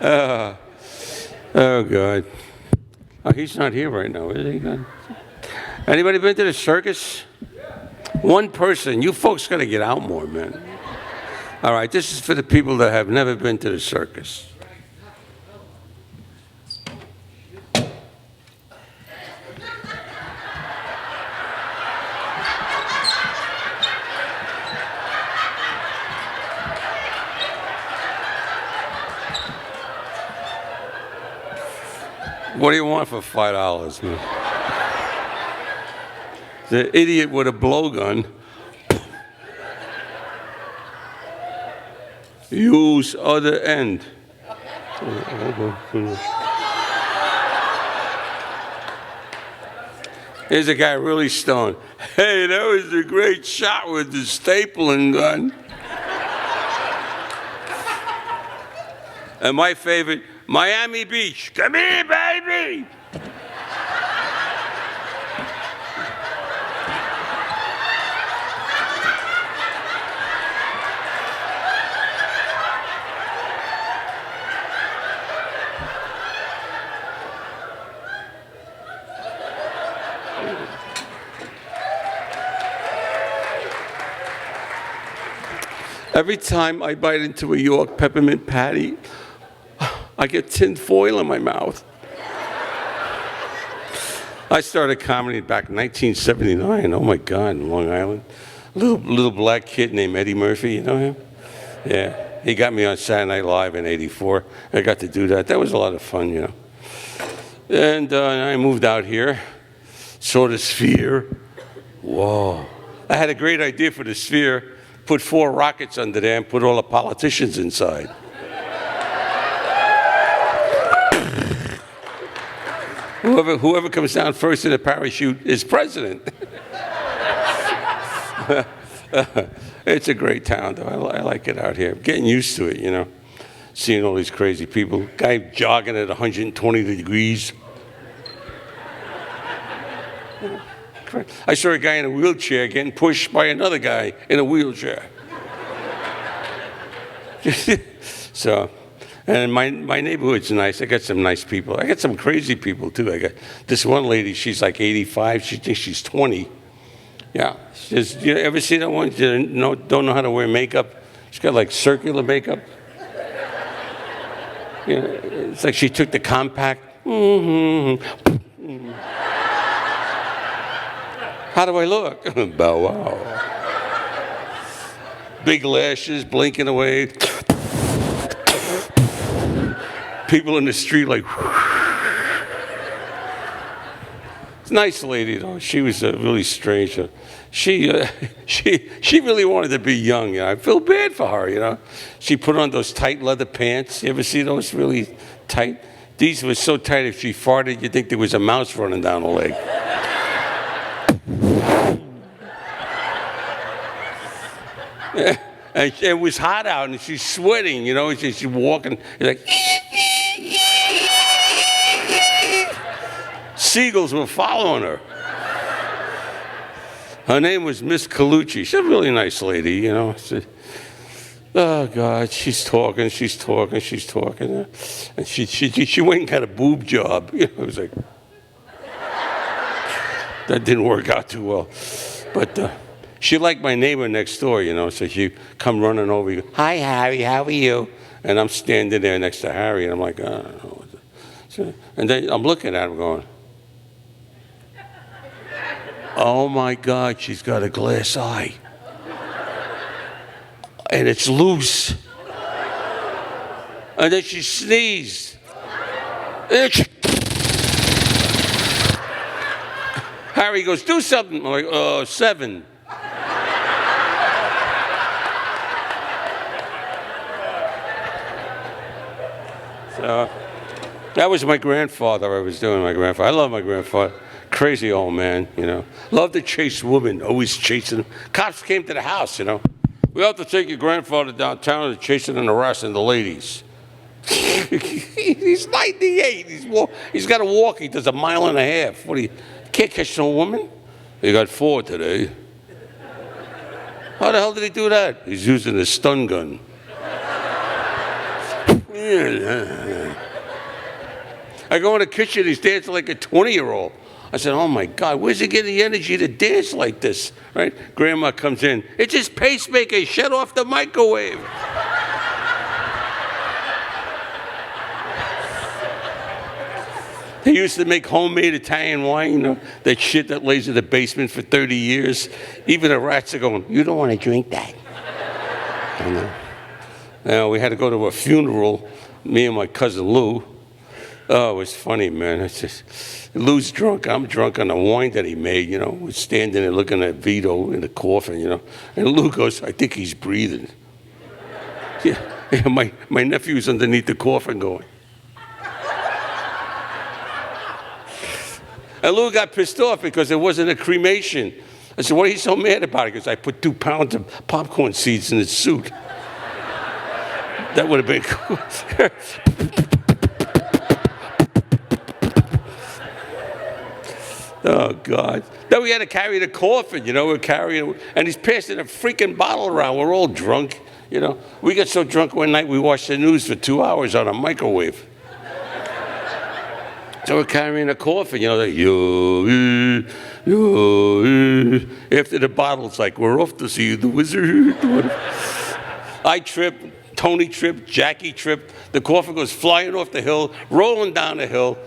Oh, God. Oh, he's not here right now, is he? Anybody been to the circus? One person. You folks got to get out more, man. All right, this is for the people that have never been to the circus. What do you want for $5, man? The idiot with a blowgun. Use other end. Here's a guy really stoned. Hey, that was a great shot with the stapling gun. And my favorite, Miami Beach. Come here, baby. Every time I bite into a York peppermint patty, I get tin foil in my mouth. I started comedy back in 1979. Oh my God, in Long Island. Little black kid named Eddie Murphy, you know him? Yeah, he got me on Saturday Night Live in '84. I got to do that. That was a lot of fun, you know. And I moved out here, saw the Sphere. Whoa. I had a great idea for the Sphere. Put 4 rockets under there and put all the politicians inside. Whoever comes down first in a parachute is president. It's a great town, though. I like it out here. I'm getting used to it, you know. Seeing all these crazy people. Guy jogging at 120 degrees. I saw a guy in a wheelchair getting pushed by another guy in a wheelchair. So, and my neighborhood's nice. I got some nice people. I got some crazy people, too. I got this one lady, she's like 85. She thinks she's 20. Yeah. You ever see that one? Don't know how to wear makeup? She's got like circular makeup. You know, it's like she took the compact. Mm-hmm. How do I look? Bow wow. Big lashes, blinking away. People in the street like. It's a nice lady though. She was really strange. She really wanted to be young. You know? I feel bad for her. You know, she put on those tight leather pants. You ever see those really tight? These were so tight. If she farted, you'd think there was a mouse running down the leg. And it was hot out, and she's sweating, you know. She's walking, like. Seagulls were following her. Her name was Miss Colucci. She's a really nice lady, you know. Oh, God, she's talking. And she went and got a boob job. You know, it was like, that didn't work out too well. But she liked my neighbor next door, you know, so she come running over. Hi, Harry, how are you? And I'm standing there next to Harry, and I'm like, oh. And then I'm looking at him going, oh, my God, she's got a glass eye. And it's loose. And then she sneezed. Harry goes, do something. I'm like, 7. So that was my grandfather I was doing, my grandfather. I love my grandfather. Crazy old man, you know. Loved to chase women, always chasing them. Cops came to the house, you know. We have to take your grandfather downtown to chasing and harassing the ladies. He's 98. He's got to walk. He does 1.5 miles. What do you can't catch no woman? He got 4 today. How the hell did he do that? He's using a stun gun. I go in the kitchen, he's dancing like a 20-year-old. I said, oh my God, where's he getting the energy to dance like this, right? Grandma comes in, it's his pacemaker, shut off the microwave. They used to make homemade Italian wine, you know, that shit that lays in the basement for 30 years. Even the rats are going, you don't want to drink that. I know. Now, we had to go to a funeral, me and my cousin Lou. Oh, it was funny, man. It's just, Lou's drunk. I'm drunk on the wine that he made, you know. We're standing there looking at Vito in the coffin, you know. And Lou goes, I think he's breathing. Yeah, my nephew's underneath the coffin going. And Lou got pissed off because it wasn't a cremation. I said, what are you so mad about? He goes, I put 2 pounds of popcorn seeds in his suit. That would have been cool. Oh, God. Then we had to carry the coffin, you know. We're carrying, and he's passing a freaking bottle around. We're all drunk, you know. We got so drunk one night we watched the news for 2 hours on a microwave. So we're carrying a coffin, you know, after the bottle's like, we're off to see the wizard. I trip, Tony tripped, Jackie tripped. The coffin goes flying off the hill, rolling down the hill.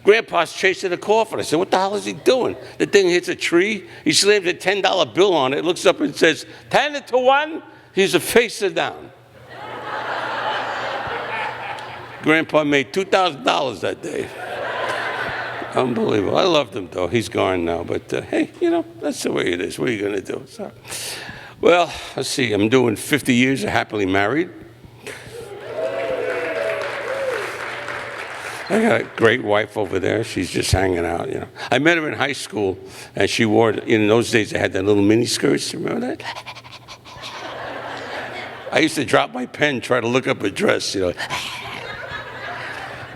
Grandpa's chasing the coffin. I said, what the hell is he doing? The thing hits a tree. He slams a $10 bill on it, looks up and says, 10 to 1. He's a face down. Grandpa made $2,000 that day. Unbelievable. I loved him, though. He's gone now. But, hey, you know, that's the way it is. What are you going to do? So, well, let's see. I'm doing 50 years of happily married. I got a great wife over there. She's just hanging out, you know. I met her in high school, and she wore, in those days, they had that little mini skirts. Remember that? I used to drop my pen, try to look up her dress, you know.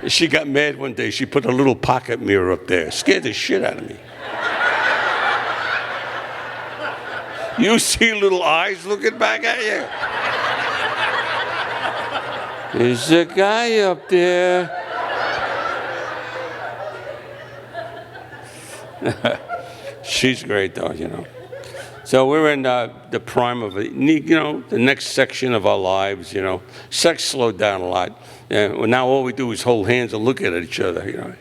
She got mad one day. She put a little pocket mirror up there. Scared the shit out of me. You see little eyes looking back at you? There's a guy up there. She's great, though, you know. So we're in the prime of it, you know, the next section of our lives, you know. Sex slowed down a lot. And now all we do is hold hands and look at each other, you know.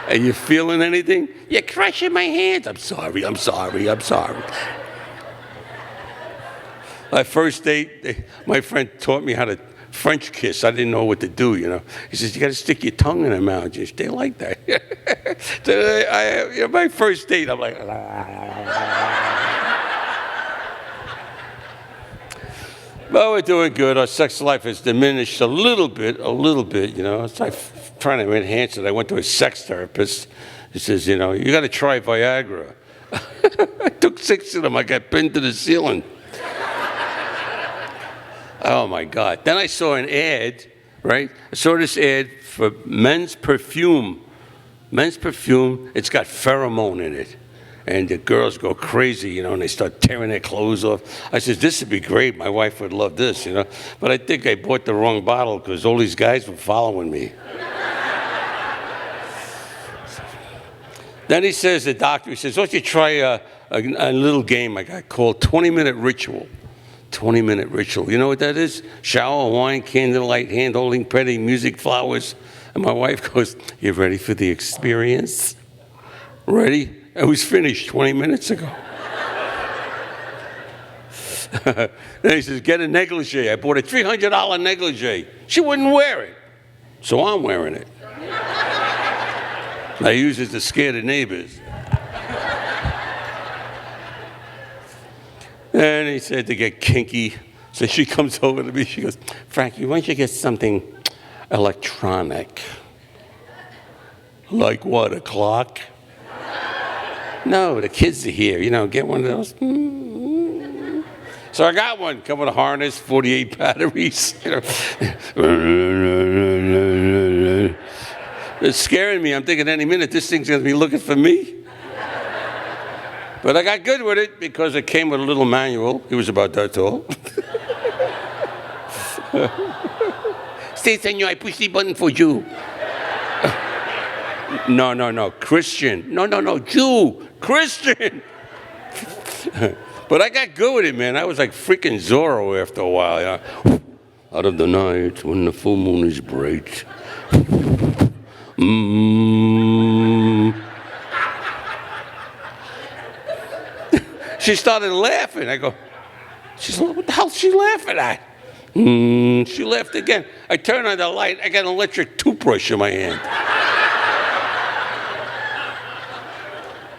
And you feeling anything? You're crushing my hands. I'm sorry, I'm sorry, I'm sorry. My first date, my friend taught me how to French kiss. I didn't know what to do, you know. He says, you got to stick your tongue in their mouth. They like that. So you know, my first date, I'm like, well, we're doing good. Our sex life has diminished a little bit, you know. It's like trying to enhance it. I went to a sex therapist. He says, you know, you got to try Viagra. I took 6 of them. I got pinned to the ceiling. Oh, my God. Then I saw an ad, right? I saw this ad for men's perfume. Men's perfume, it's got pheromone in it. And the girls go crazy, you know, and they start tearing their clothes off. I said, this would be great. My wife would love this, you know. But I think I bought the wrong bottle because all these guys were following me. Then he says, the doctor, he says, why don't you try a little game I got called 20-minute ritual. 20-minute ritual. You know what that is? Shower, wine, candlelight, hand-holding, petting, music, flowers. And my wife goes, you ready for the experience? Ready? It was finished 20 minutes ago. Then he says, get a negligee. I bought a $300 negligee. She wouldn't wear it. So I'm wearing it. I use it to scare the neighbors. And he said to get kinky. So she comes over to me. She goes, Frankie, why don't you get something electronic? Like what, a clock? No, the kids are here. You know, get one of those. So I got one. Come with a harness, 48 batteries. You know. It's scaring me. I'm thinking any minute this thing's going to be looking for me. But I got good with it because it came with a little manual. It was about that tall. Si, senor, I push the button for you. No, Christian. No, Jew, Christian. But I got good with it, man. I was like freaking Zorro after a while. You know? Out of the night when the full moon is bright. She started laughing. I go, she's like, what the hell is she laughing at? She laughed again. I turned on the light. I got an electric toothbrush in my hand.